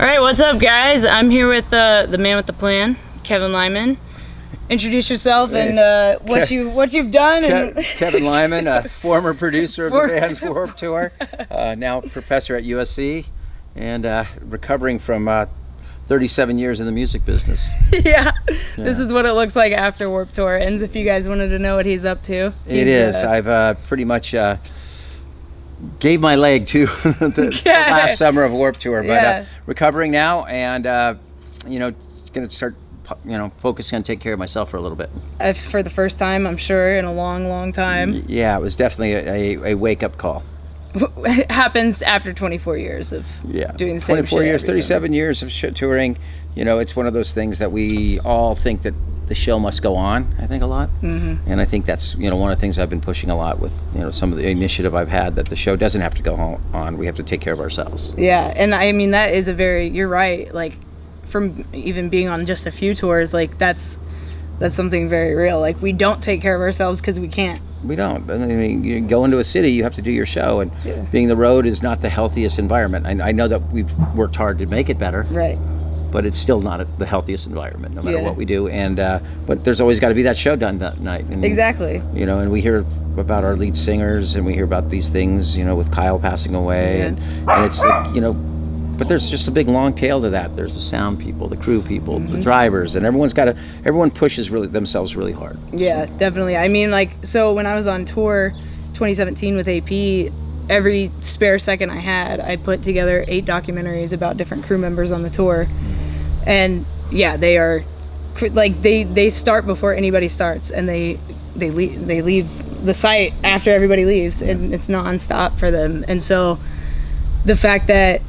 All right, what's up, guys? I'm here with the man with the plan, Kevin Lyman. Introduce yourself and what you've done. Kevin Lyman, a former producer of the band's Warped Tour, now professor at USC, and recovering from 37 years in the music business. Yeah, this is what it looks like after Warped Tour ends. If you guys wanted to know what he's up to, it is. I've pretty much gave my leg to the last summer of Warped Tour, but recovering now, and going to start focusing on taking care of myself for a little bit. For the first time, I'm sure, in a long, long time. Yeah, it was definitely a wake-up call. It happens after 24 years of doing the same 24 shit years, every 37 summer. years of shit touring. It's one of those things that we all think that the show must go on, I think, a lot. Mm-hmm. And I think that's, one of the things I've been pushing a lot with, some of the initiative I've had, that the show doesn't have to go on. We have to take care of ourselves. Yeah, and I mean, that is you're right, like, from even being on just a few tours, like, that's something very real. Like, we don't take care of ourselves because we can't. We don't. I mean, you go into a city, you have to do your show, and being the road is not the healthiest environment. I know that we've worked hard to make it better. Right. But it's still not the healthiest environment, no matter what we do. And but there's always got to be that show done that night. And, exactly. And we hear about our lead singers, and we hear about these things, with Kyle passing away, and it's like, but there's just a big long tail to that. There's the sound people, the crew people, the drivers, and everyone pushes themselves really hard. Yeah, definitely. I mean, so when I was on tour 2017 with AP, every spare second I had, I put together 8 documentaries about different crew members on the tour. And yeah, they are like, they start before anybody starts, and they leave the site after everybody leaves, and it's nonstop for them. And so the fact that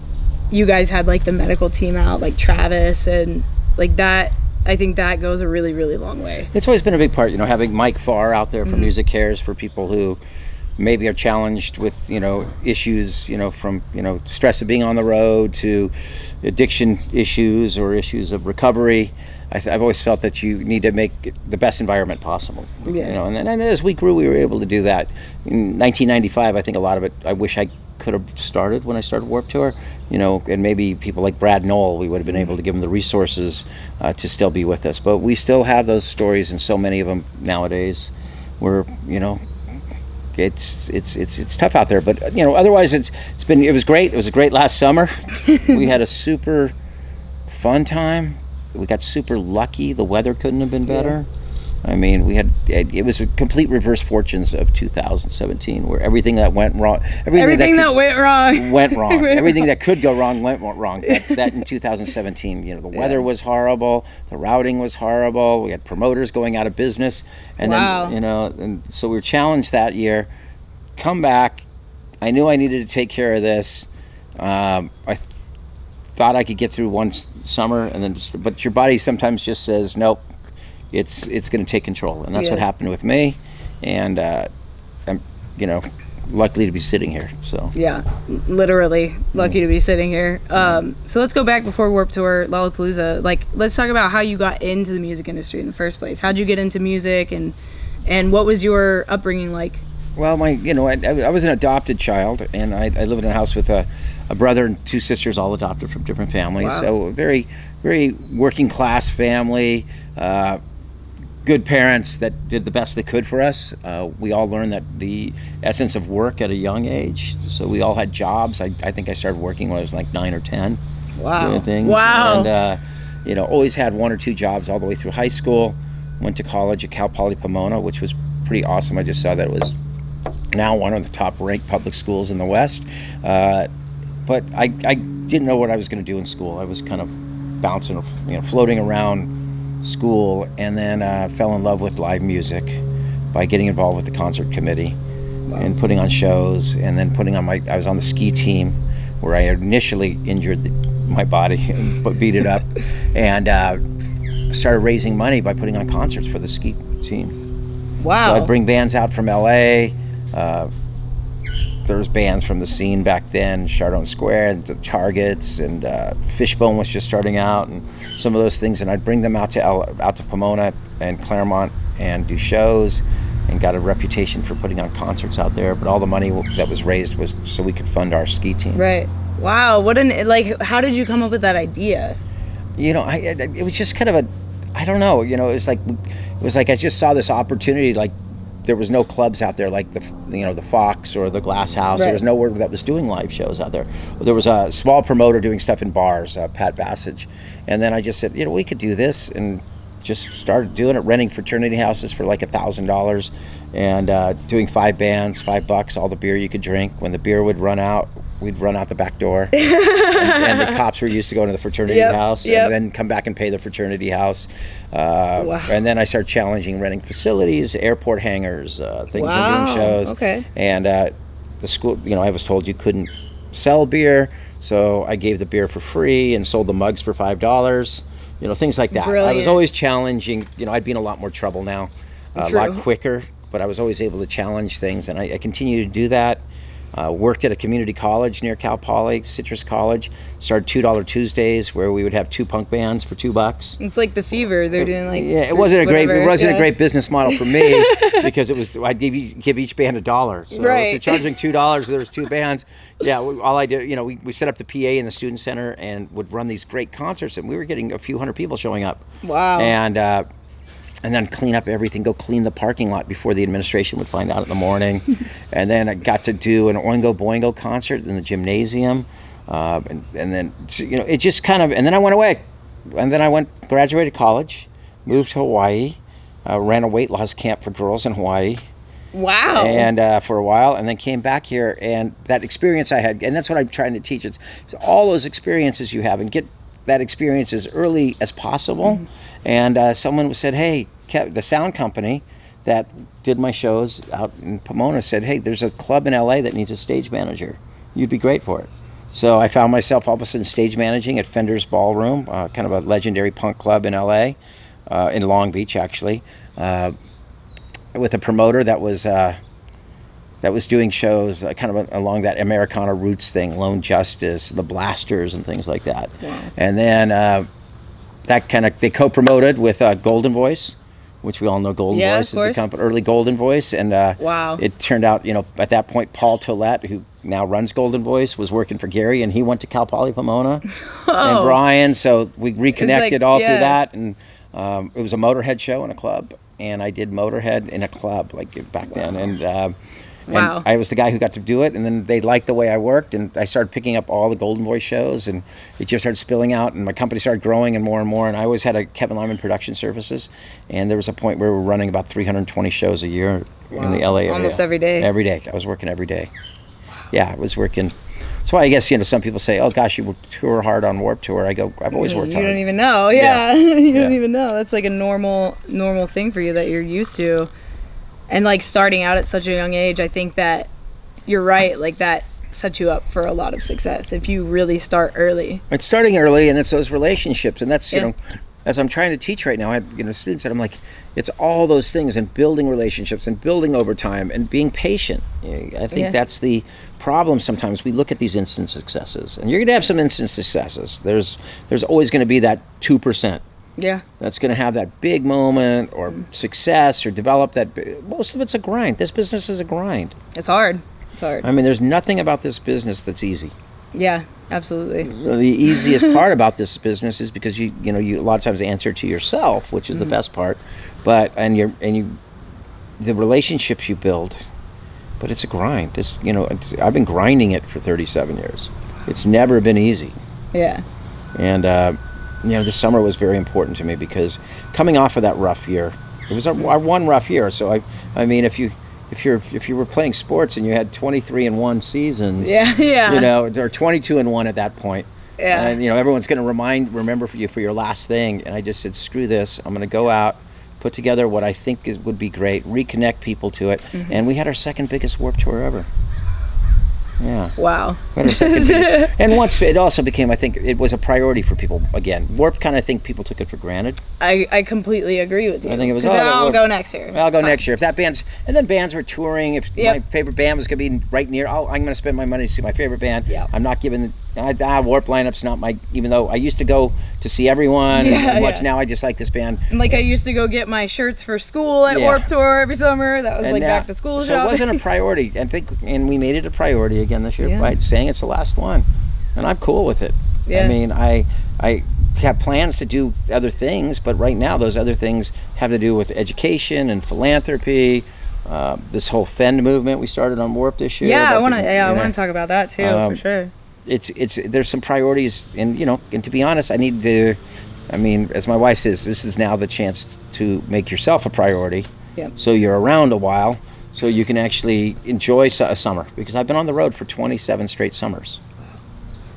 you guys had like the medical team out, like Travis and like that, I think that goes a really, really long way. It's always been a big part, having Mike Farr out there for Music Cares, for people who maybe are challenged with, issues, from, stress of being on the road to addiction issues or issues of recovery. I've always felt that you need to make the best environment possible. Yeah. And as we grew, we were able to do that. In 1995, I think a lot of it, I wish I could have started when I started Warped Tour, and maybe people like Brad Knoll, we would have been able to give them the resources to still be with us. But we still have those stories, and so many of them nowadays, where, it's tough out there. But otherwise it was great. It was a great last summer. We had a super fun time. We got super lucky. The weather couldn't have been better. I mean, it was a complete reverse fortunes of 2017, where everything that went wrong, everything that went wrong. Everything that could go wrong went wrong. That in 2017, the weather was horrible, the routing was horrible. We had promoters going out of business, and then and so we were challenged that year. Come back, I knew I needed to take care of this. I thought I could get through one summer, and then but your body sometimes just says nope. It's going to take control, and that's what happened with me, and I'm lucky to be sitting here. So literally lucky to be sitting here. So let's go back before Warped Tour, Lollapalooza. Like, let's talk about how you got into the music industry in the first place. How'd you get into music, and what was your upbringing like? Well, I was an adopted child, and I lived in a house with a brother and 2 sisters, all adopted from different families. Wow. So a very, very working class family. Good parents that did the best they could for us. We all learned that the essence of work at a young age. So we all had jobs. I think I started working when I was like 9 or 10. Wow. Doing things. Wow. And, always had 1 or 2 jobs all the way through high school. Went to college at Cal Poly Pomona, which was pretty awesome. I just saw that it was now one of the top ranked public schools in the West. But I didn't know what I was going to do in school. I was kind of bouncing, floating around school, and then fell in love with live music by getting involved with the concert committee and putting on shows, and then I was on the ski team, where I initially injured my body but beat it up, and started raising money by putting on concerts for the ski team. Wow. So I'd bring bands out from LA. There was bands from the scene back then, Chardon Square, and the Targets, and Fishbone was just starting out, and some of those things. And I'd bring them out to Pomona and Claremont and do shows, and got a reputation for putting on concerts out there. But all the money that was raised was so we could fund our ski team. Right. Wow, what an, like, how did you come up with that idea? You know, it was just kind of I don't know, you know, it was like I just saw this opportunity, like there was no clubs out there like the Fox or the Glass House. Right. There was nowhere that was doing live shows out there. There was a small promoter doing stuff in bars, Pat Bassage. And then I just said, you know, we could do this, and just started doing it, renting fraternity houses for like $1,000 and doing 5 bands, $5, all the beer you could drink. When the beer would run out, we'd run out the back door. and the cops were used to going to the fraternity house and then come back and pay the fraternity house. Wow. And then I started challenging renting facilities, airport hangars, things, and doing shows. Okay. And the school, you know, I was told you couldn't sell beer, so I gave the beer for free and sold the mugs for $5. You know, things like that. Brilliant. I was always challenging. You know, I'd be in a lot more trouble now, a lot quicker, but I was always able to challenge things, and I continue to do that. Worked at a community college near Cal Poly, Citrus College. Started $2 Tuesdays, where we would have 2 punk bands for $2. It's like the Fever. They're doing like it wasn't a great business model for me because I'd give each band $1. So right. if you're charging $2, there was 2 bands. Yeah, all I did, you know, we set up the PA in the student center and would run these great concerts, and we were getting a few hundred people showing up. Wow. And then clean up everything, go clean the parking lot before the administration would find out in the morning. And then I got to do an Oingo Boingo concert in the gymnasium. And then, you know, it just kind of, and then I went away. And then I graduated college, moved to Hawaii, ran a weight loss camp for girls in Hawaii. Wow. And for a while, and then came back here. And that experience I had, and that's what I'm trying to teach. It's all those experiences you have, and get that experience as early as possible. And someone said, hey, the sound company that did my shows out in Pomona said, hey, there's a club in LA that needs a stage manager. You'd be great for it. So I found myself all of a sudden stage managing at Fender's Ballroom, kind of a legendary punk club in LA, in Long Beach actually, with a promoter that was doing shows kind of along that Americana roots thing, Lone Justice, the Blasters, and things like that. Wow. And then they co-promoted with Golden Voice, which we all know Golden Voice is the company, early Golden Voice. And wow. It turned out, you know, at that point, Paul Tollett, who now runs Golden Voice, was working for Gary, and he went to Cal Poly Pomona. And Brian, so we reconnected through that. And it was a Motorhead show in a club, and I did Motorhead in a club like back then. And wow. I was the guy who got to do it, and then they liked the way I worked, and I started picking up all the Golden Voice shows, and it just started spilling out, and my company started growing and more, and I always had a Kevin Lyman production services, and there was a point where we were running about 320 shows a year in the LA area. Almost every day. Every day. I was working every day. Yeah, I was working. That's why I guess, you know, some people say, oh gosh, you tour hard on Warped Tour. I go, I've always worked hard. You don't even know. Yeah. You don't even know. That's like a normal thing for you that you're used to. And like starting out at such a young age, I think that you're right, like that sets you up for a lot of success if you really start early. It's starting early, and it's those relationships, and that's, you know, as I'm trying to teach right now, I have, you know, students that I'm like, it's all those things, and building relationships and building over time and being patient. I think that's the problem sometimes. We look at these instant successes, and you're going to have some instant successes. There's always going to be that 2%. Yeah. That's going to have that big moment or success or develop that. Most of it's a grind. This business is a grind. It's hard. It's hard. I mean, there's nothing about this business that's easy. Yeah, absolutely. The easiest part about this business is because you a lot of times answer to yourself, which is the best part, but the relationships you build, but it's a grind. This, you know, I've been grinding it for 37 years. It's never been easy. Yeah. And you know, this summer was very important to me because coming off of that rough year, it was our one rough year. So I mean, if you were playing sports and you had 23-1 seasons, you know, or 22-1 at that point, and you know, everyone's going to remember you for your last thing. And I just said, screw this. I'm going to go out, put together what I think would be great, reconnect people to it, and we had our second biggest Warped Tour ever. Yeah. Wow. And once it also became, I think it was a priority for people again. Warped, kind of think people took it for granted. I completely agree with you. I think it was. I'll go next year. I'll go next year. If that band's, and then bands were touring. If my favorite band was going to be right near, I'm going to spend my money to see my favorite band. Yeah. I'm not giving. Warped lineup's not my. Even though I used to go to see everyone, now I just like this band. And like I used to go get my shirts for school at Warped Tour every summer. That was back to school so shopping. It wasn't a priority. And we made it a priority again this year by saying it's the last one. and I'm cool with it. Yeah. I mean, I have plans to do other things, but right now those other things have to do with education and philanthropy. This whole Fend movement we started on Warp this year. Yeah, I want to talk about that too, for sure. It's there's some priorities, and and to be honest, I need to. I mean, as my wife says, this is now the chance to make yourself a priority. Yep. So you're around a while, so you can actually enjoy a summer, because I've been on the road for 27 straight summers.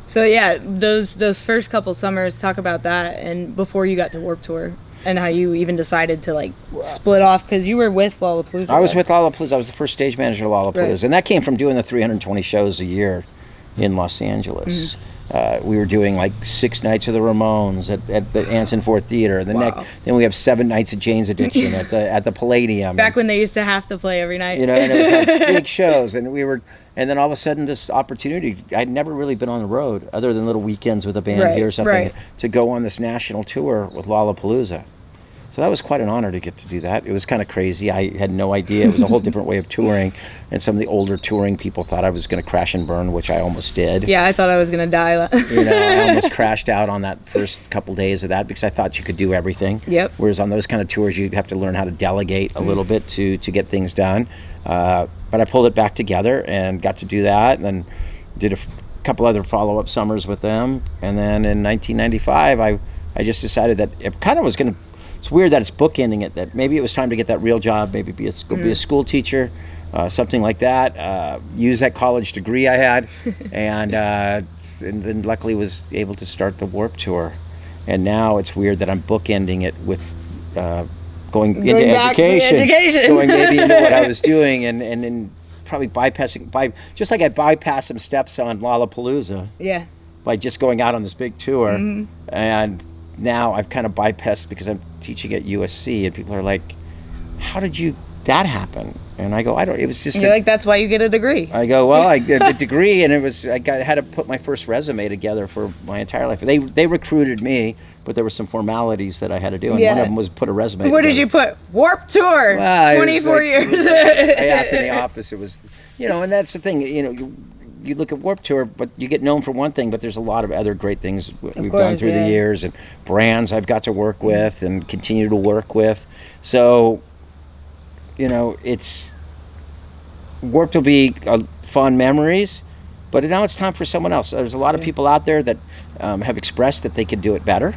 So yeah, those first couple summers, talk about that, and before you got to Warped Tour, and how you even decided to like split off, because you were with Lollapalooza. I was with Lollapalooza. I was the first stage manager of Lollapalooza, right. And that came from doing the 320 shows a year in Los Angeles. Mm-hmm. We were doing like 6 nights of the Ramones at the Anson Ford Theater. Then we have 7 nights of Jane's Addiction at the Palladium. Back when they used to have to play every night. And it was like big shows, and then all of a sudden this opportunity. I'd never really been on the road other than little weekends with a band here or something, to go on this national tour with Lollapalooza. So that was quite an honor to get to do that. It was kind of crazy. I had no idea. It was a whole different way of touring. And some of the older touring people thought I was going to crash and burn, which I almost did. Yeah, I thought I was going to die. I almost crashed out on that first couple days of that, because I thought you could do everything. Yep. Whereas on those kind of tours, you'd have to learn how to delegate a little bit to get things done. But I pulled it back together and got to do that, and then did a couple other follow-up summers with them. And then in 1995, I just decided that it kind of was going to. It's weird that it's bookending it, that maybe it was time to get that real job, maybe be a school teacher, something like that, use that college degree I had, and then luckily was able to start the Warped Tour. And now it's weird that I'm bookending it with going into education, going maybe into what I was doing, and then probably just like I bypassed some steps on Lollapalooza, by just going out on this big tour, and now I've kind of bypassed, because I'm teaching at USC, and people are like, how did that happen? And I go, it was just... You're like, that's why you get a degree. I go, well, I get a degree, and I had to put my first resume together for my entire life. They recruited me, but there were some formalities that I had to do, and one of them was put a resume What together. did you put? Warped Tour, well, 24 years. I asked in the office, it was, and that's the thing, you look at Warped Tour, but you get known for one thing, but there's a lot of other great things we've done through the years, and brands I've got to work with and continue to work with. So, it's Warped will be fond memories, but now it's time for someone else. There's a lot of people out there that have expressed that they could do it better.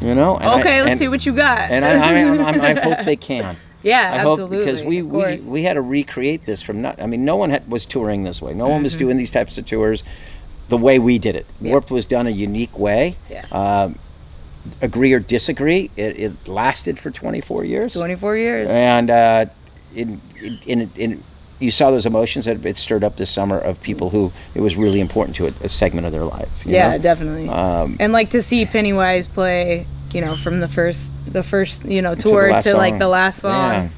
Let's see what you got. And I hope they can. Yeah, I absolutely. Hope, because we had to recreate this from no one was touring this way. No one was doing these types of tours the way we did it. Yeah. Warped was done a unique way. Yeah. Agree or disagree, it lasted for 24 years. 24 years. And you saw those emotions that it stirred up this summer of people who it was really important to a segment of their life. Yeah, definitely. And like to see Pennywise play, from the first tour to like the last song,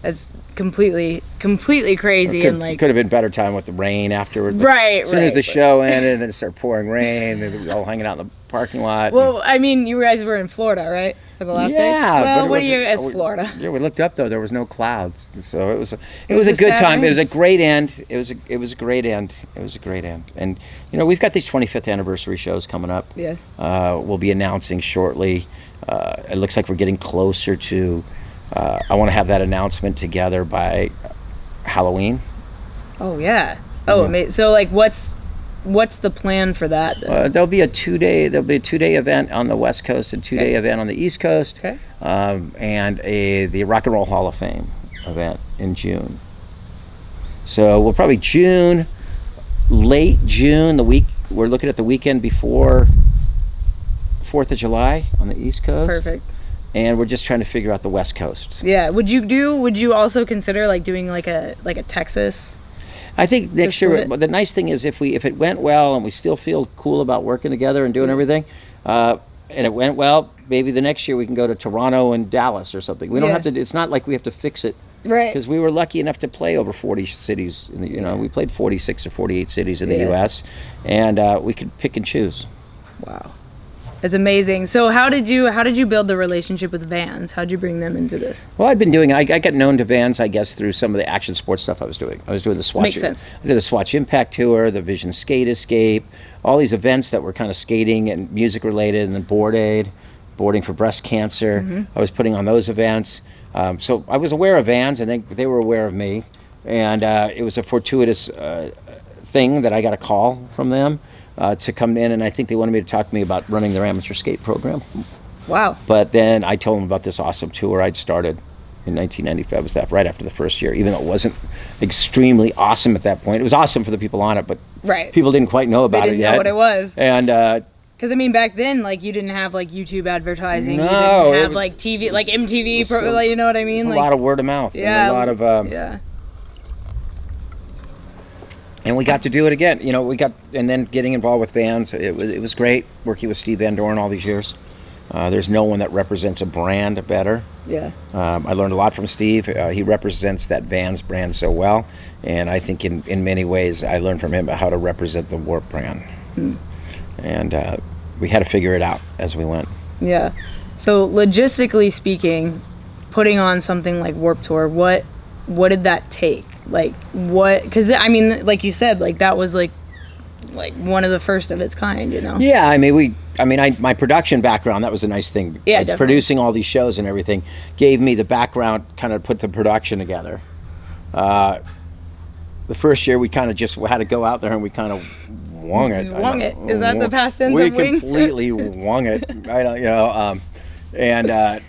that's completely crazy. And like could have been better time with the rain afterward. Right. As soon as the show ended and it started pouring rain, and we were all hanging out in the parking lot. Well, I mean, you guys were in Florida, right, for the last dates? Well, what do you as Florida? Yeah, we looked up though. There was no clouds, so it was a good time. It was a great end. It was a great end. And we've got these 25th anniversary shows coming up. Yeah. We'll be announcing shortly. It looks like we're getting closer to. I want to have that announcement together by Halloween. Oh yeah. Oh, amazing. So like, what's the plan for that? There'll be a 2-day event on the West Coast and 2-day event on the East Coast. Okay. And the Rock and Roll Hall of Fame event in June. So we'll probably late June, we're looking at the weekend before 4th of July on the East Coast. Perfect. And we're just trying to figure out the West Coast. Yeah. Would you also consider like doing like a Texas? I think next year, the nice thing is if it went well and we still feel cool about working together and doing everything, and it went well, maybe the next year we can go to Toronto and Dallas or something. We don't have to, it's not like we have to fix it. Right. Because we were lucky enough to play over 40 cities. We played 46 or 48 cities in the U.S., and we could pick and choose. Wow. It's amazing. So how did you build the relationship with Vans? How'd you bring them into this? Well, I got known to Vans, I guess, through some of the action sports stuff I was doing. I was doing the Swatch. Makes sense. I did the Swatch Impact Tour, the Vision Skate Escape, all these events that were kind of skating and music related, and then boarding for breast cancer. I was putting on those events. So I was aware of Vans, and they were aware of me. And it was a fortuitous thing that I got a call from them to come in, and I think they wanted me to talk to me about running their amateur skate program. Wow. But then I told them about this awesome tour I'd started in 1995. Was that right after the first year, even though it wasn't extremely awesome at that point. It was awesome for the people on it, but people didn't quite know about it yet. They didn't know what it was. And because I mean, back then, like, you didn't have like YouTube advertising. No, you didn't have like TV, like MTV. Like, you know what I mean? Like, a lot of word of mouth. Yeah. And a lot of And we got to do it again. And then getting involved with Vans. It was great working with Steve Van Doren all these years. There's no one that represents a brand better. Yeah. I learned a lot from Steve. He represents that Vans brand so well, and I think in many ways I learned from him about how to represent the Warp brand. And we had to figure it out as we went. Yeah. So logistically speaking, putting on something like Warp Tour, what did that take? Like, what? Because I mean, like you said, like that was like one of the first of its kind, you know? Yeah, I mean, my production background, that was a nice thing. Yeah, definitely. Producing all these shows and everything gave me the background, kind of put the production together. The first year we kind of just had to go out there and we kind of wung it. Wung it. Is that the past tense we of wing? We completely wung it. I don't, and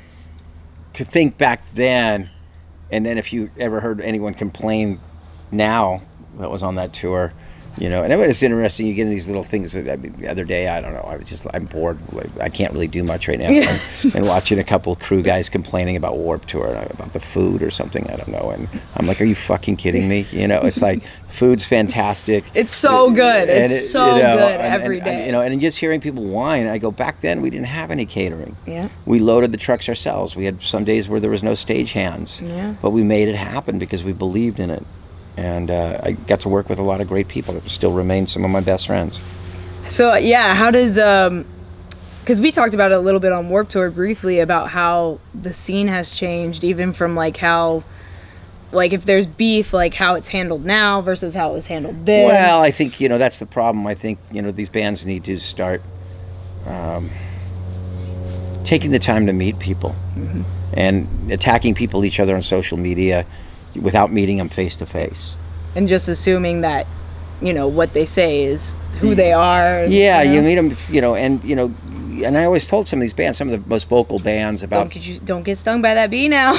to think back then, and then if you ever heard anyone complain now that was on that tour, and it was interesting. You get in these little things. I mean, the other day, I don't know. I'm bored. I can't really do much right now. And watching a couple of crew guys complaining about Warped Tour, about the food or something. I don't know. And I'm like, are you fucking kidding me? It's like food's fantastic. It's so good. It's so good every day. And just hearing people whine. I go, back then we didn't have any catering. Yeah. We loaded the trucks ourselves. We had some days where there was no stage hands. Yeah. But we made it happen because we believed in it. And I got to work with a lot of great people that still remain some of my best friends. So, yeah, how does, because we talked about it a little bit on Warped Tour briefly about how the scene has changed, even from like how, like if there's beef, like how it's handled now versus how it was handled then. Well, I think, that's the problem. I think, these bands need to start taking the time to meet people and attacking each other on social media without meeting them face to face, and just assuming that what they say is who they are. Yeah, you meet them, and I always told some of these bands, some of the most vocal bands about don't get stung by that bee now.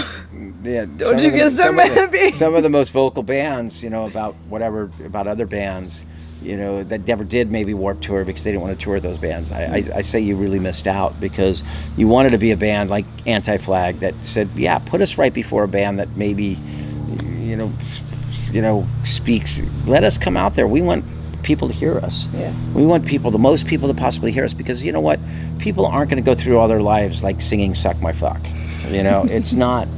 Yeah, don't you get stung by that bee. Some of the most vocal bands, about other bands, that never did maybe Warped Tour because they didn't want to tour those bands. I say you really missed out because you wanted to be a band like Anti-Flag that said, yeah, put us right before a band that maybe speaks. Let us come out there. We want people to hear us. Yeah. We want the most people to possibly hear us, because you know what? People aren't going to go through all their lives like singing "Suck My Fuck." It's not.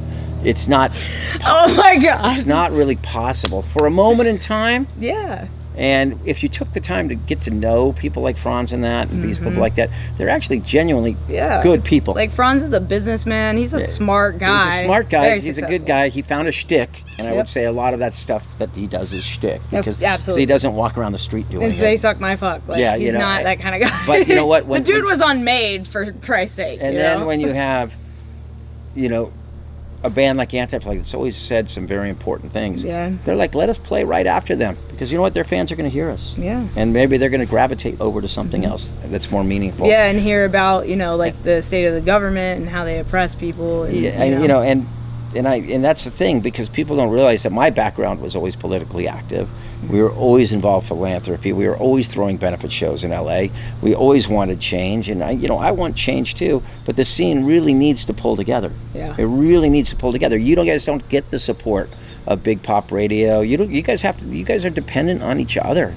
Oh my God. It's not really possible for a moment in time. Yeah. And if you took the time to get to know people like Franz and these people like that, they're actually genuinely good people. Like Franz is a businessman. He's a smart guy. He's a smart guy. Very He's successful. a good guy. He found a shtick, and I would say a lot of that stuff that he does is shtick. Because absolutely. he doesn't walk around the street doing it. And say "suck my fuck." Like, he's not that kind of guy. But you know what? The dude was unmade, for Christ's sake. And then when you have, a band like Anti-Flag that's always said some very important things. Yeah. They're like, let us play right after them, because you know what? Their fans are going to hear us. Yeah. And maybe they're going to gravitate over to something else that's more meaningful. Yeah, and hear about, like the state of the government and how they oppress people. And, and that's the thing, because people don't realize that my background was always politically active. We were always involved in philanthropy. We were always throwing benefit shows in LA. We always wanted change, and I want change too. But the scene really needs to pull together. Yeah. It really needs to pull together. You guys don't get the support of big pop radio. You guys are dependent on each other.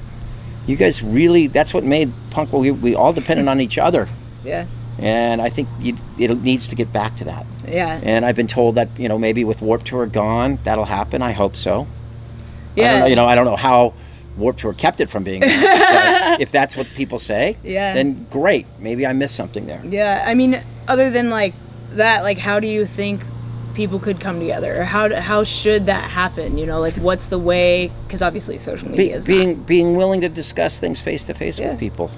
You guys really. That's what made punk. We all depended on each other. Yeah. And I think it needs to get back to that. Yeah. And I've been told that, maybe with Warped Tour gone, that'll happen. I hope so. Yeah. I don't know how Warped Tour kept it from being that. But if that's what people say, then great. Maybe I missed something there. Yeah, I mean, other than like that, like how do you think people could come together? Or how should that happen? You know, like what's the way? Because obviously social media is being willing to discuss things face to face with people.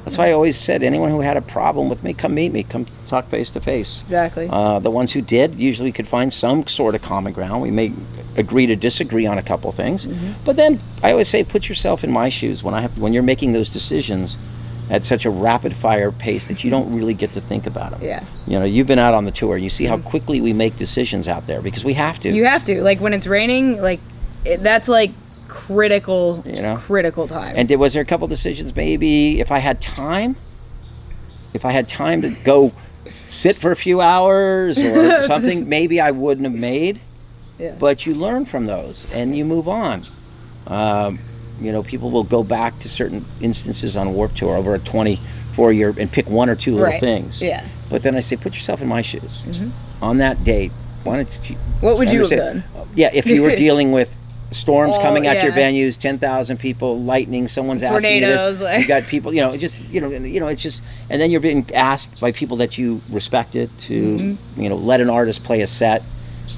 That's why I always said, anyone who had a problem with me, come meet me, come talk face to face. Exactly. The ones who did, usually could find some sort of common ground. We may agree to disagree on a couple things, but then I always say, put yourself in my shoes when you're making those decisions at such a rapid fire pace that you don't really get to think about them. Yeah. You know, you've been out on the tour. You see how quickly we make decisions out there because we have to. You have to. Like when it's raining, like that's like critical time. And was there a couple decisions, maybe if I had time to go sit for a few hours or something, maybe I wouldn't have made. Yeah. But you learn from those and you move on. You know, people will go back to certain instances on Warped Tour over a 24-year and pick one or two little things. Yeah. But then I say, put yourself in my shoes. On that date, what would you have done? Yeah, if you were dealing with storms coming at your venues, 10,000 people, lightning, someone's asking you this. You got people, it's just, and then you're being asked by people that you respected to, let an artist play a set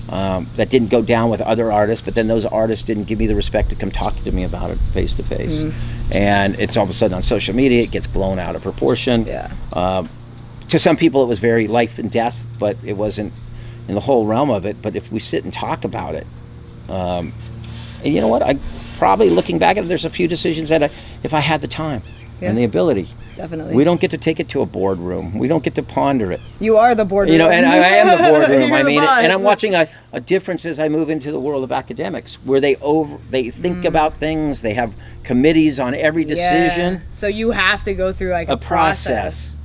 that didn't go down with other artists, but then those artists didn't give me the respect to come talk to me about it face to face. And it's all of a sudden on social media, it gets blown out of proportion. Yeah. To some people, it was very life and death, but it wasn't in the whole realm of it. But if we sit and talk about it, and you know what? I probably looking back at it, there's a few decisions that if I had the time and the ability. Definitely. We don't get to take it to a boardroom. We don't get to ponder it. You are the boardroom. And I am the boardroom. I mean, and I'm watching a difference as I move into the world of academics, where they think about things. They have committees on every decision. Yeah. So you have to go through like a process.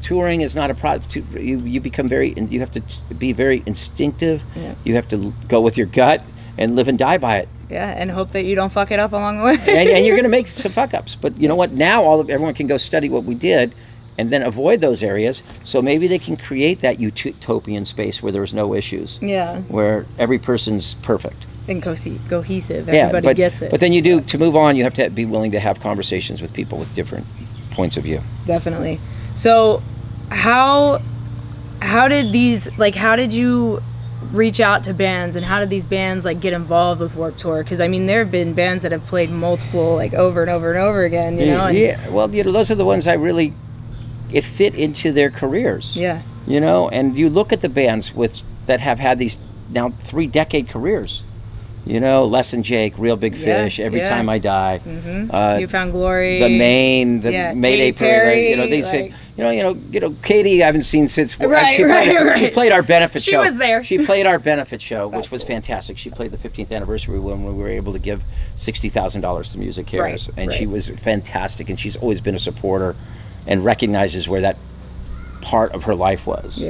Touring is not a process. You become you have to be very instinctive. Yeah. You have to go with your gut and live and die by it. Yeah, and hope that you don't fuck it up along the way. and you're going to make some fuck ups. But you know what? Now everyone can go study what we did and then avoid those areas. So maybe they can create that utopian space where there's no issues. Yeah. Where every person's perfect. And cohesive. Everybody gets it. But then to move on, you have to be willing to have conversations with people with different points of view. Definitely. So how did you reach out to bands, and how did these bands like get involved with Warped Tour? Because I mean, there have been bands that have played multiple like over and over and over again, well, those are the ones it fit into their careers, and you look at the bands that have had these now 3-decade careers, Less Than Jake, Real Big Fish, Every Time I Die, You Found Glory, the Mayday Parade, they say Katie I haven't seen since she played our benefit show. She was there. She played our benefit show, which was fantastic. She played the 15th anniversary when we were able to give $60,000 to Music Cares, and she was fantastic, and she's always been a supporter and recognizes where that part of her life was.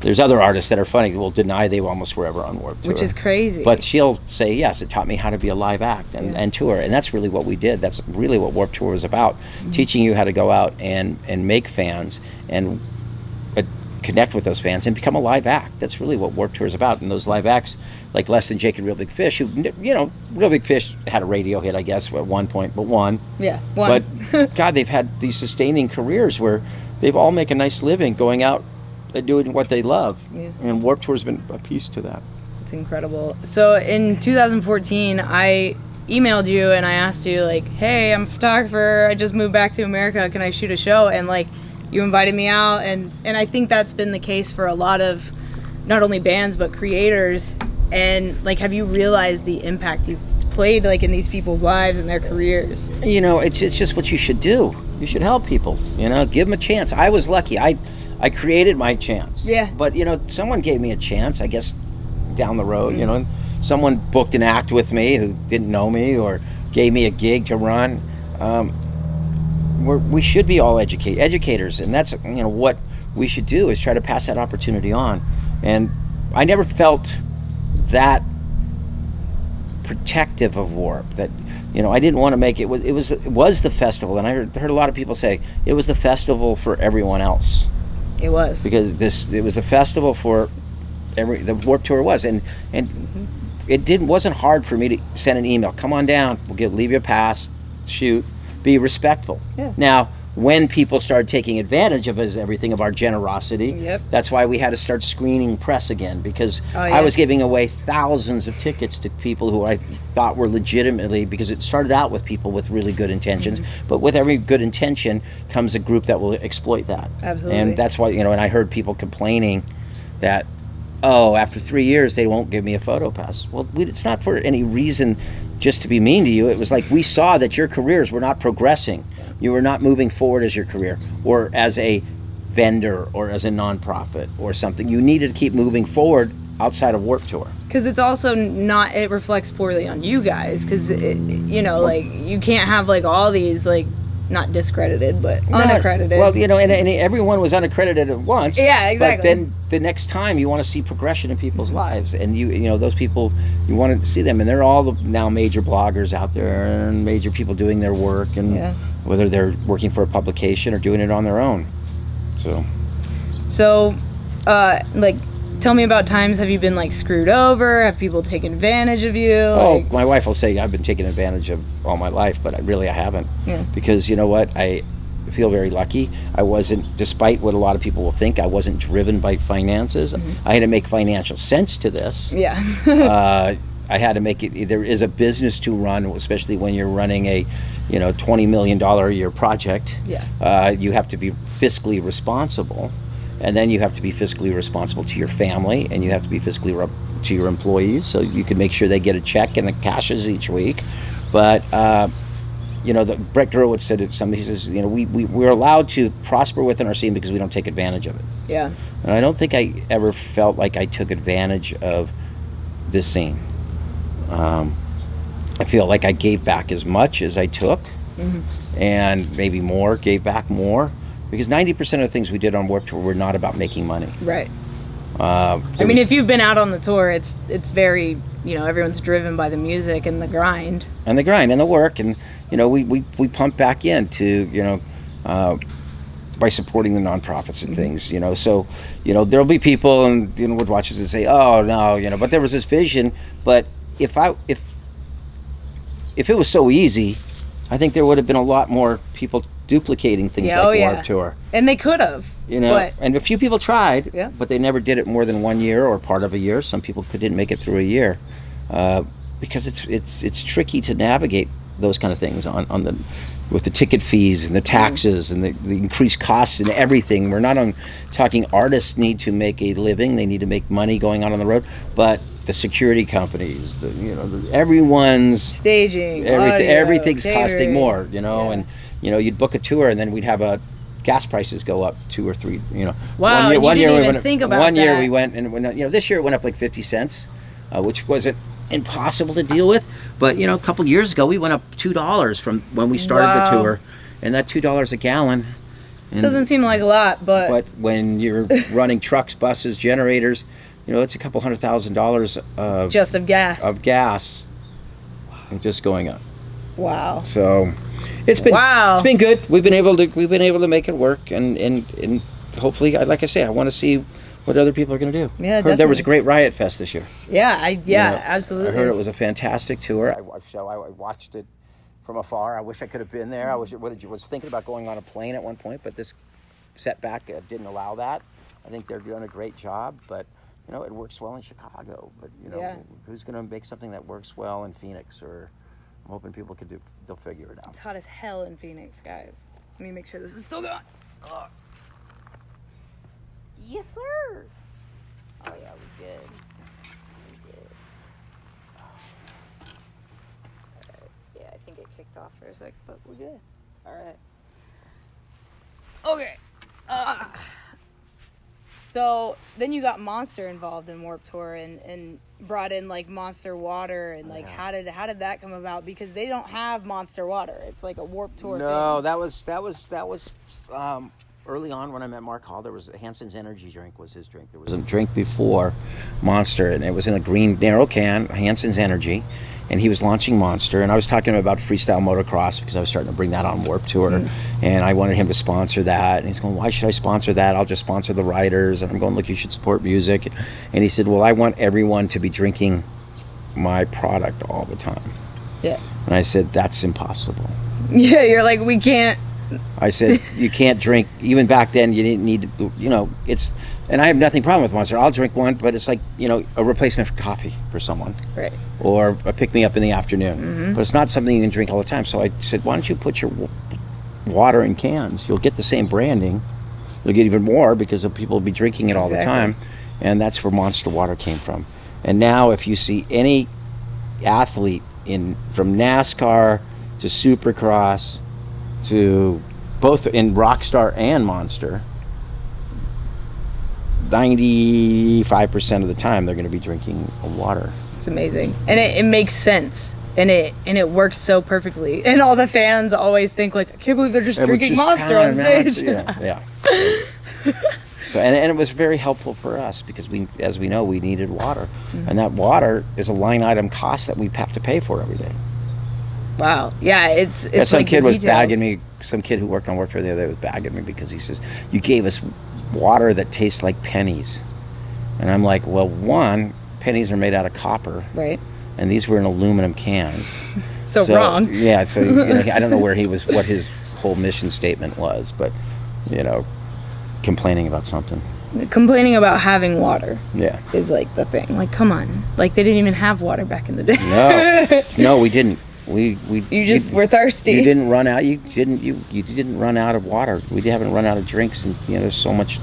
There's other artists that are funny will deny they almost were ever on Warped Tour, which is crazy, but she'll say yes, it taught me how to be a live act and tour, and that's really what we did. That's really what Warped Tour was about, teaching you how to go out and make fans and connect with those fans and become a live act. That's really what Warped Tour is about. And those live acts like Less Than Jake and Real Big Fish, who Real Big Fish had a radio hit, I guess, at one point, but one. But God, they've had these sustaining careers where they've all make a nice living going out and doing what they love. And Warped Tour has been a piece to that. It's incredible. So in 2014, I emailed you and I asked you like, hey, I'm a photographer, I just moved back to America, can I shoot a show? And like, you invited me out, and I think that's been the case for a lot of not only bands but creators. And like, have you realized the impact you've played like in these people's lives and their careers? It's just what you should do. You should help people, give them a chance. I was lucky. I created my chance. But someone gave me a chance, I guess, down the road. Someone booked an act with me who didn't know me or gave me a gig to run. We should be all educators, and that's what we should do, is try to pass that opportunity on. And I never felt that protective of Warp, that I didn't want to make it was the festival, and I heard a lot of people say it was the festival for everyone else. It was, because it was the festival for the Warped Tour was, and wasn't hard for me to send an email. Come on down. Leave you a pass. Shoot. Be respectful. Yeah. Now, when people started taking advantage of everything of our generosity, Yep. that's why we had to start screening press again, because Oh, yeah. I was giving away thousands of tickets to people who I thought were legitimately, because it started out with people with really good intentions, but with every good intention comes a group that will exploit that. Absolutely. And that's why, and I heard people complaining that, oh, after 3 years they won't give me a photo pass. Well, it's not for any reason just to be mean to you. It was like, we saw that your careers were not progressing. You were not moving forward as your career, or as a vendor, or as a nonprofit, or something. You needed to keep moving forward outside of Warped Tour. Because it's also not, it reflects poorly on you guys, because, like, you can't have, like, all these, like, not discredited, but unaccredited. Well, and everyone was unaccredited at once. Yeah, exactly. But then the next time you want to see progression in people's lives, and those people, you want to see them, and they're all now major bloggers out there, and major people doing their work, and whether they're working for a publication or doing it on their own. So, like, tell me about times, have you been, like, screwed over? Have people taken advantage of you? Oh, my wife will say I've been taken advantage of all my life, but I haven't. Yeah. Because you know what? I feel very lucky. I wasn't, despite what a lot of people will think, I wasn't driven by finances. I had to make financial sense to this. Yeah. I had to make it, there is a business to run, especially when you're running a, $20 million a year project. Yeah. You have to be fiscally responsible. And then you have to be fiscally responsible to your family, and you have to be fiscally to your employees, so you can make sure they get a check and the cashes each week. But the Brett Gurewitz said it. Somebody says, we're allowed to prosper within our scene because we don't take advantage of it. Yeah. And I don't think I ever felt like I took advantage of this scene. I feel like I gave back as much as I took, and maybe more, gave back more. Because 90% of the things we did on Warped Tour were not about making money. Right. If you've been out on the tour, it's very, everyone's driven by the music and the grind. And the grind and the work, and we pump back into by supporting the nonprofits and things. So there'll be people and would watch us and say, oh no, but there was this vision. But if it was so easy, I think there would have been a lot more people duplicating things Warped Tour. And they could have. And a few people tried, Yeah. but they never did it more than 1 year or part of a year. Some people didn't make it through a year because it's tricky to navigate those kind of things with the ticket fees and the taxes and the increased costs and everything. We're not talking artists need to make a living; they need to make money going out on the road, but the security companies, everyone's staging, everything's catering. costing more, and you'd book a tour and then we'd have gas prices go up 2 or 3, Wow, one year we went, think about one year that. we went, and this year it went up like 50 cents, which wasn't impossible to deal with, but a couple years ago we went up $2 from when we started the tour, and that $2 a gallon. Doesn't seem like a lot, but when you're running trucks, buses, generators, it's a couple $100,000 just of gas. And just going up. Wow. So it's been good. We've been able to make it work, and hopefully, like I say, I want to see what other people are going to do. Yeah, I heard there was a great Riot Fest this year. Yeah, absolutely. I heard it was a fantastic tour. I watched it from afar. I wish I could have been there. I was thinking about going on a plane at one point, but this setback didn't allow that. I think they're doing a great job, but it works well in Chicago. But who's going to make something that works well in Phoenix? Or I'm hoping people they'll figure it out. It's hot as hell in Phoenix, guys. Let me make sure this is still going. Oh. Yes, sir. Oh yeah, we good. Alright. Yeah, I think it kicked off for a sec, but we're good. Alright. Okay. So then you got Monster involved in Warped Tour and brought in like Monster Water and like how did that come about? Because they don't have Monster Water. It's like a Warped Tour thing. That was early on when I met Mark Hall. There was Hanson's energy drink was his drink. There was a drink before Monster, and it was in a green narrow can, Hanson's Energy, and he was launching Monster, and I was talking to him about freestyle motocross because I was starting to bring that on Warped Tour, and I wanted him to sponsor that, and he's going, why should I sponsor that? I'll just sponsor the riders. And I'm going, look, you should support music. And he said, well, I want everyone to be drinking my product all the time. Yeah. And I said, that's impossible. Yeah, you're like, we can't. I said, you can't drink. Even back then, you didn't need to, it's, and I have nothing problem with Monster. I'll drink one, but it's like, a replacement for coffee for someone. Right. Or a pick-me-up in the afternoon. But it's not something you can drink all the time. So I said, why don't you put your water in cans? You'll get the same branding. You'll get even more because people will be drinking it all the time. And that's where Monster Water came from. And now if you see any athlete from NASCAR to Supercross to both in Rockstar and Monster, 95% of the time they're going to be drinking water. It's amazing. And it makes sense. And it works so perfectly. And all the fans always think like, I can't believe they're just drinking Monster on stage. Yeah. So and it was very helpful for us because as we know, we needed water. And that water is a line item cost that we have to pay for every day. Wow. Yeah, it's some like kid the was details. bagging me. Some kid who worked on Work for the other day was bagging me because he says, you gave us water that tastes like pennies. And I'm like, well, one, pennies are made out of copper. Right. And these were in aluminum cans. So wrong. Yeah, so I don't know what his whole mission statement was, but, complaining about something. Complaining about having water. Yeah. Is like the thing. Like, come on. Like, they didn't even have water back in the day. No, we didn't. We were thirsty. You didn't run out. You didn't run out of water. We haven't run out of drinks, and there's so much,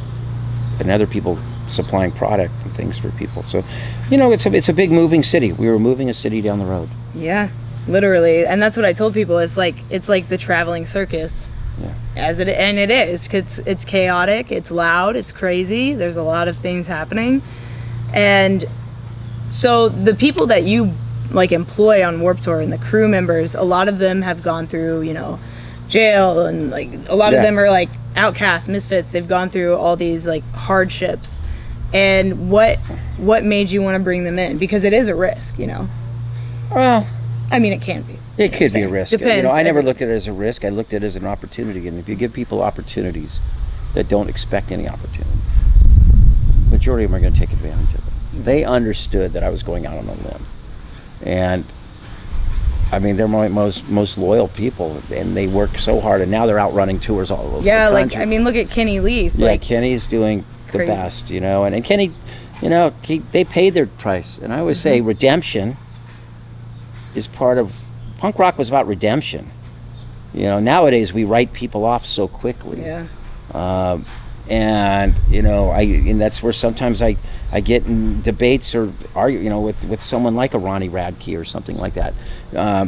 and other people supplying product and things for people. So, it's a big moving city. We were moving a city down the road. Yeah, literally, and that's what I told people. It's like the Traveling Circus. Yeah. It is. It's chaotic. It's loud. It's crazy. There's a lot of things happening, and so the people that you employ on Warped Tour and the crew members, a lot of them have gone through, jail, and a lot of them are outcasts, misfits. They've gone through all these hardships. And what made you want to bring them in? Because it is a risk, Well, I mean, it can be. It could be a risk. Depends. I never looked at it as a risk. I looked at it as an opportunity. And if you give people opportunities that don't expect any opportunity, majority of them are going to take advantage of it. They understood that I was going out on a limb. And I mean, they're my most loyal people, and they work so hard, and now they're out running tours all over the country. Look at Kenny Leith. Yeah, Kenny's doing the best, and Kenny, they paid their price. And I always say redemption is part of, punk rock was about redemption. Nowadays we write people off so quickly. Yeah. And and that's where sometimes I get in debates or argue, with someone like a Ronnie Radke or something like that.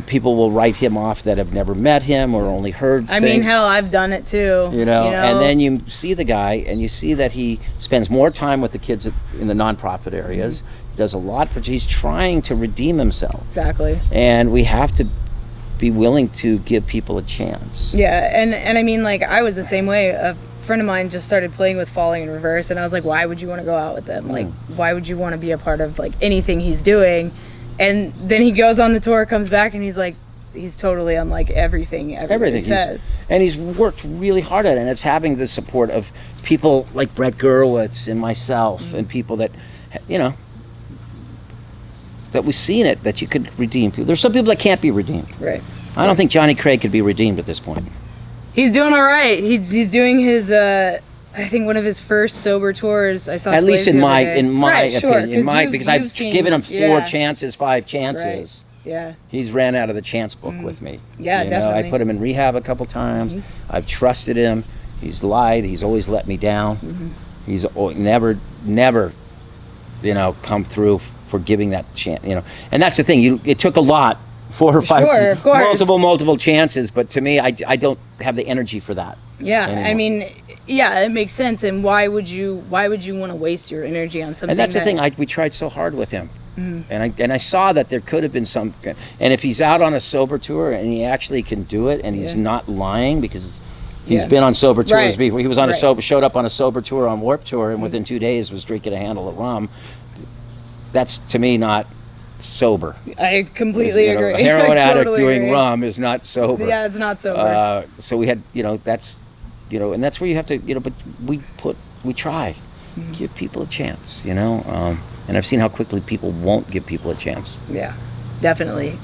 People will write him off that have never met him or only heard things. I mean, hell, I've done it too. And then you see the guy and you see that he spends more time with the kids in the nonprofit areas. He does a lot he's trying to redeem himself. Exactly. And we have to be willing to give people a chance. Yeah, and I mean, I was the same way. A friend of mine just started playing with Falling in Reverse, and I was like, why would you want to go out with them? Why would you want to be a part of anything he's doing? And then he goes on the tour, comes back, and he's totally unlike everything he says. And he's worked really hard at it, and it's having the support of people like Brett Gurewitz and myself, and people that that we've seen it, that you could redeem people. There's some people that can't be redeemed. Right. I don't think Johnny Craig could be redeemed at this point. He's doing all right. He's doing his I think one of his first sober tours. I saw at least in my opinion, right, because I've given him 5 chances. Right. Yeah. He's ran out of the chance book with me. Yeah, definitely. I put him in rehab a couple times. I've trusted him. He's lied. He's always let me down. He's never come through for giving that chance. And that's the thing. It took a lot. 4 or 5 sure, of course. multiple chances, but to me I don't have the energy for that. Yeah, anymore. I mean, it makes sense. And why would you want to waste your energy on something? And that's the thing. We tried so hard with him, and I saw that there could have been some. And if he's out on a sober tour and he actually can do it, and he's not lying because he's been on sober tours before. He was on showed up on a sober tour on Warped Tour, and within 2 days was drinking a handle of rum. That's to me not sober. I completely agree. A heroin addict totally doing agree. rum is not sober. Yeah, it's not sober. So we had, that's, and that's where you have to, but we try. give people a chance, you know? And I've seen how quickly people won't give people a chance. Yeah, definitely.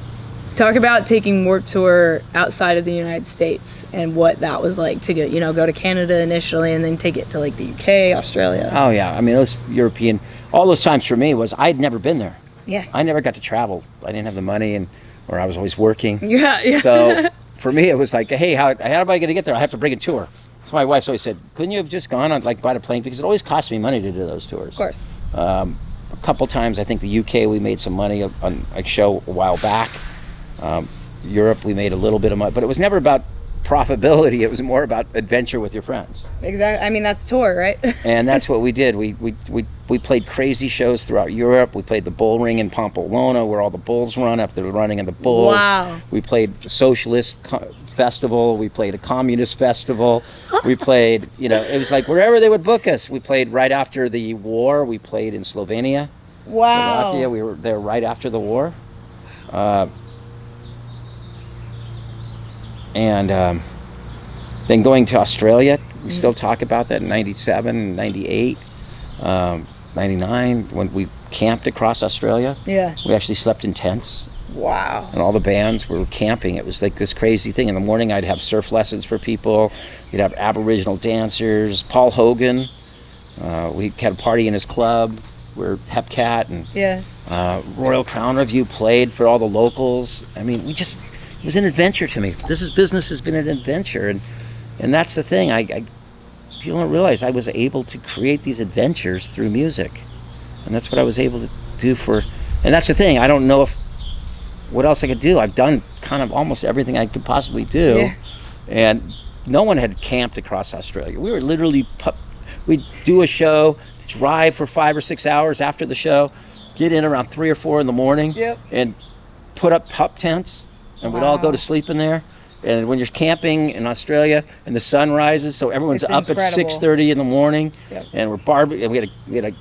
Talk about taking Warped Tour outside of the United States and what that was like to go to Canada initially and then take it to like the UK, Australia. Oh yeah, I mean those European, all those times for me was I'd never been there. Yeah. I never got to travel. I didn't have the money, or I was always working. Yeah. So for me it was like, hey, how am I going to get there? I have to bring a tour. So my wife's always said, couldn't you have just gone on like bought a plane, because it always cost me money to do those tours. Of course. A couple times, I think the UK we made some money on a show a while back. Europe we made a little bit of money, but it was never about profitability. It was more about adventure with your friends. Exactly. I mean, that's tour, right? And that's what we did. We played crazy shows throughout Europe. We played the bull ring in Pamplona, where all the bulls run after the running of the bulls. Wow. We played the Socialist festival. We played a communist festival. We played, it was like wherever they would book us. We played right after the war. We played in Slovenia. Wow. Slovakia. We were there right after the war. And then going to Australia, we still talk about that in 97, 98, 99, when we camped across Australia. Yeah. We actually slept in tents. Wow. And all the bands were camping. It was like this crazy thing. In the morning, I'd have surf lessons for people. You'd have Aboriginal dancers. Paul Hogan. We had a party in his club. We're Hepcat and Royal Crown Review played for all the locals. I mean, it was an adventure to me. Business has been an adventure, and that's the thing. People don't realize I was able to create these adventures through music, and that's what I was able to do and that's the thing. I don't know what else I could do. I've done kind of almost everything I could possibly do, and no one had camped across Australia. We were literally, we'd do a show, drive for 5 or 6 hours after the show, get in around 3 or 4 in the morning, and put up pup tents. And we'd all go to sleep in there. And when you're camping in Australia and the sun rises, so everyone's up at 6:30 in the morning, and we're barbecuing. We had a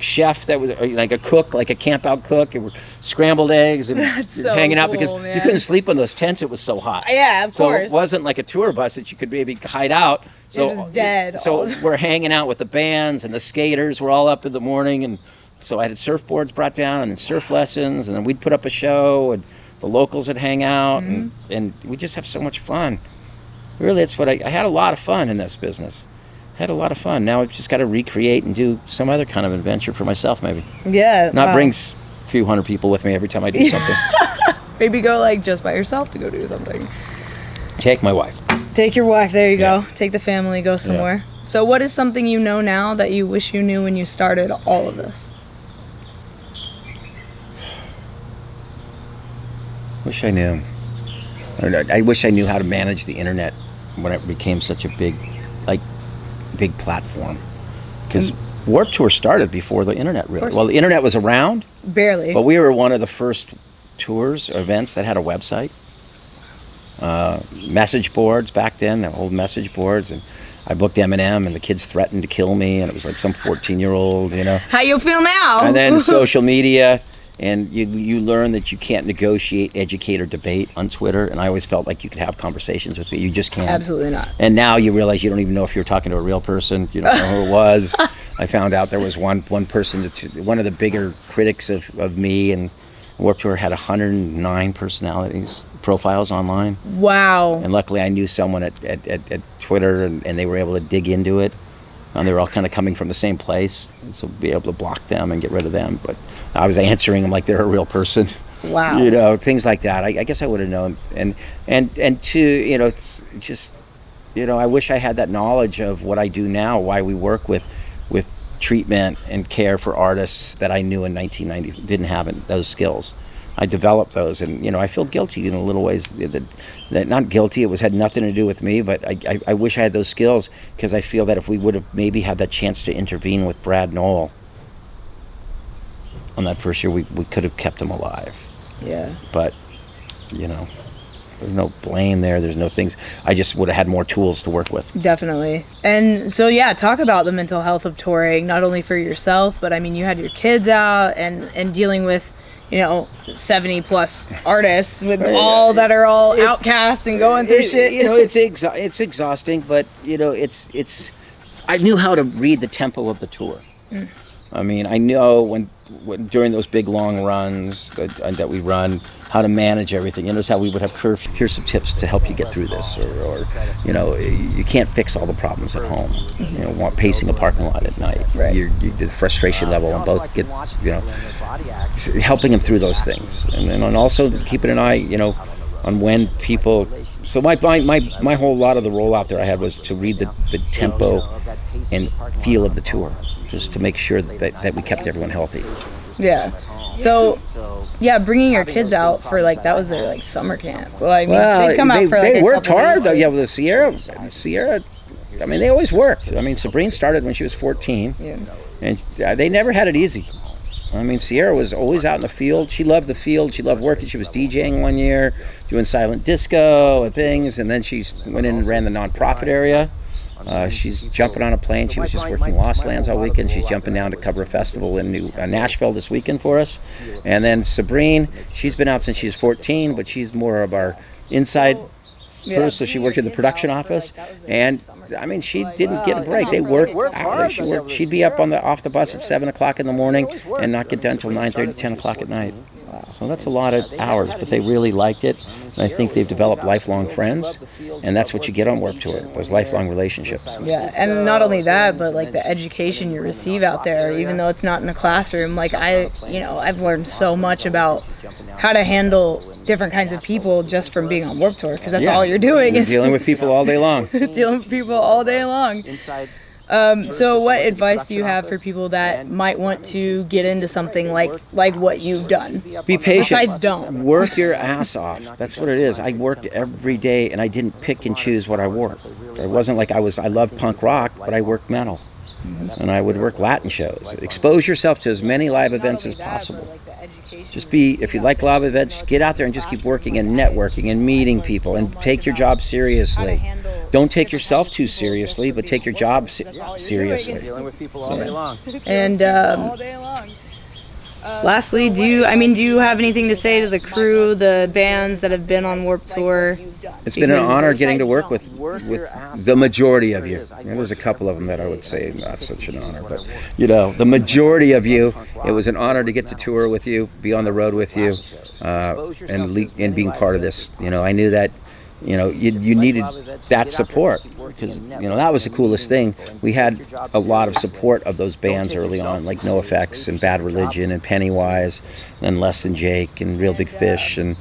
chef that was like a cook, like a camp out cook, and we're scrambled eggs and hanging out because you couldn't sleep in those tents. It was so hot. Yeah, of course. So it wasn't like a tour bus that you could maybe hide out. So you're just dead. So we're hanging out with the bands and the skaters. We're all up in the morning, and so I had surfboards brought down and surf lessons, and then we'd put up a show and the locals would hang out, and we just have so much fun. Really, it's what I had a lot of fun in this business. Had a lot of fun. Now I've just got to recreate and do some other kind of adventure for myself, maybe. Yeah. Not brings a few hundred people with me every time I do something. Maybe go like just by yourself to go do something. Take my wife. Take your wife. There you go. Take the family. Go somewhere. So what is something you know now that you wish you knew when you started all of this? Wish I knew. I wish I knew how to manage the internet when it became such a big platform. Because Warped Tour started before the internet, really. Well, the internet was around. Barely. But we were one of the first tours or events that had a website. Message boards back then, the old message boards, and I booked Eminem, and the kids threatened to kill me, and it was like some 14-year-old, How you feel now? And then social media. And you learn that you can't negotiate, educate, or debate on Twitter. And I always felt like you could have conversations with me. You just can't. Absolutely not. And now you realize you don't even know if you're talking to a real person. You don't know who it was. I found out there was one person, one of the bigger critics of me, and Warped Tour had 109 profiles online. Wow. And luckily I knew someone at Twitter, and they were able to dig into it. And they were all kind of coming from the same place, so be able to block them and get rid of them. But I was answering them like they're a real person. Wow. Things like that. I guess I would have known. And two, just, I wish I had that knowledge of what I do now, why we work with treatment and care for artists that I knew in 1990 didn't have those skills. I developed those, and I feel guilty in a little ways. That not guilty. It had nothing to do with me, but I wish I had those skills, because I feel that if we would have maybe had that chance to intervene with Brad Knoll on that first year, we could have kept him alive. Yeah. But there's no blame there. There's no things. I just would have had more tools to work with. Definitely. And so talk about the mental health of touring, not only for yourself, but I mean, you had your kids out and dealing with 70 plus artists with that are all outcasts and going through shit. It's exhausting, but it's I knew how to read the tempo of the tour. I mean, I know when during those big long runs that we run, how to manage everything. You notice how we would have curve. Here's some tips to help you get through this, or you know, you can't fix all the problems at home. You know, pacing a parking lot at night. Right. The frustration level on both get, you know, helping them through those things, and also keeping an eye, you know, on when people. So my whole lot of the rollout there I had was to read the tempo and feel of the tour, just to make sure that we kept everyone healthy. Yeah. So, yeah, bringing your kids out for like that was their like summer camp. Well, I mean, they come out for like they worked hard though. Days. Yeah, with the Sierra. I mean, they always worked. I mean, Sabrina started when she was 14, and they never had it easy. I mean, Sierra was always out in the field. She loved the field. She loved working. She was DJing one year, doing silent disco and things, and then she went in and ran the nonprofit area. She's jumping on a plane. She was just working Lost Lands all weekend. She's jumping down to cover a festival in Nashville this weekend for us. And then Sabrina, she's been out since she was 14, but she's more of our inside person. So she worked in the production office, and I mean, she didn't get a break. They worked hours. She'd be up off the bus at 7 o'clock in the morning and not get done until 9:30, 10 o'clock at night. So that's a lot of hours, but they really liked it. And I think they've developed lifelong friends, and that's what you get on Warped Tour, those lifelong relationships. Yeah, and not only that, but like the education you receive out there, even though it's not in a classroom, like I've learned so much about how to handle different kinds of people just from being on Warped Tour, because that's all you're doing. You're dealing with people all day long. Dealing with people all day long. So what advice do you have for people that might want to get into something like what you've done? Be patient. Besides don't. Work your ass off. That's what it is. I worked every day, and I didn't pick and choose what I wore. It wasn't like I loved punk rock, but I worked metal. And I would work Latin shows. Expose yourself to as many live events as possible. If you like live events, get out there and just keep working and networking and meeting people and take your job seriously. Don't take yourself too seriously, but take your job seriously. Dealing with people all day long. And lastly, do you have anything to say to the crew, the bands that have been on Warped Tour? It's been an honor getting to work with the majority of you. There's a couple of them that I would say not such an honor, but you know, the majority of you, it was an honor to get to tour with you, be on the road with you, and being part of this. You know, I knew that. You know, you needed that support, because, you know, that was the coolest thing. We had a lot of support of those bands early on, like NoFX and Bad Religion and Pennywise, and Less Than Jake and Real Big Fish, and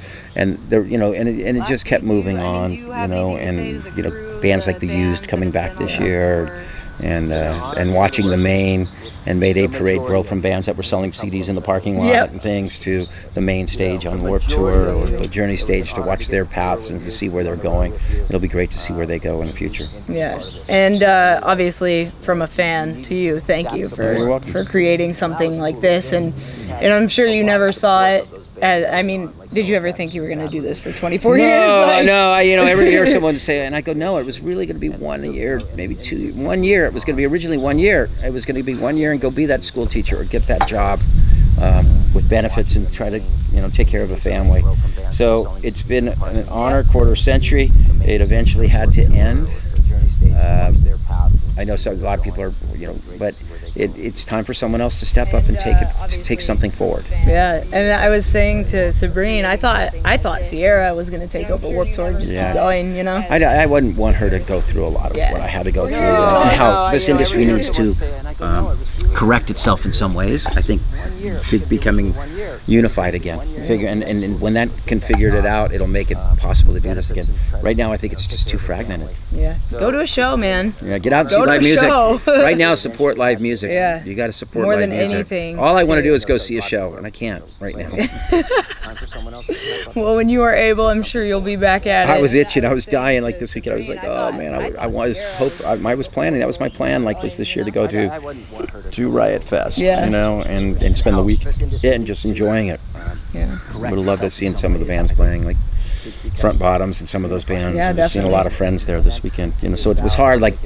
there, you know, and it just kept moving on, you know, and you know, bands like The Used coming back this year, and watching the main and Mayday Parade grow from bands that were selling CDs in the parking lot and things to the main stage on Warped Tour, or the Journey stage, to watch their paths and to see where they're going. It'll be great to see where they go in the future. Yeah, and obviously from a fan to you, thank you for creating something like this, and I'm sure you never saw it. I mean, did you ever think you were going to do this for 24 years? No. You know, every year someone would say, and I go, no, it was really going to be 1 year, maybe 2. 1 year. It was going to be originally 1 year. It was going to be 1 year and go be that school teacher or get that job with benefits and try to, you know, take care of a family. So it's been an honor, quarter century. It eventually had to end. I know a lot of people are, you know, but it's time for someone else to step up and take something forward. Yeah, and I was saying to Sabrina, I thought Sierra was going to take over Warped Tour, just keep going, you know. I wouldn't want her to go through a lot of what I had to go through, and how this industry needs to correct itself in some ways. I think becoming unified again. And when that can figure it out, it'll make it possible to do this again. Right now, I think it's just too fragmented. Yeah, go to a show, man. Yeah, get out and see live music. Right now, support live music. Yeah, you got to support more live than music. Anything. All I want to do is go see a show, and I can't right now. Well, when you are able, I'm sure you'll be back at it. I was itching. I was dying. Like this weekend, I was like, oh man, I was planning. That was my plan. Like this year to go to Riot Fest. You know, and spend the week and just enjoying it. Yeah, would have loved to see some of the bands playing. Like Front Bottoms and some of those bands. Yeah, I've seen a definitely. lot of friends there this weekend. So it was hard, like,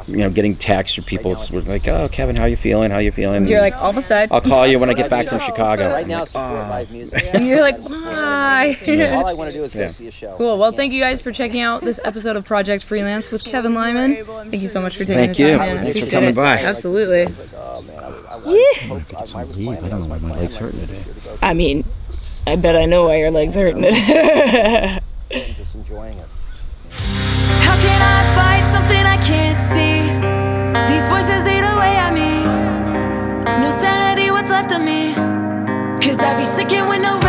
getting texts or people were like, "Oh, Kevin, how you feeling? How you feeling?" You're like, almost died. "I'll call you when I get back from Chicago." Right now, support live music. And you're like, why? All I want to do is go see a show. Cool. Well, thank you guys for checking out this episode of Project Freelance with Kevin Lyman. Thank you so much for taking Thank the you. time. Man. Thanks for Appreciate coming it. by. Absolutely. I was like, oh man, I was planning. That was my plan. legs hurting today. I mean, I bet I know why your legs are hurting. I'm just enjoying it. How can I fight something I can't see? These voices eat away at me. No sanity, what's left of me? 'Cause I'd be sinking with no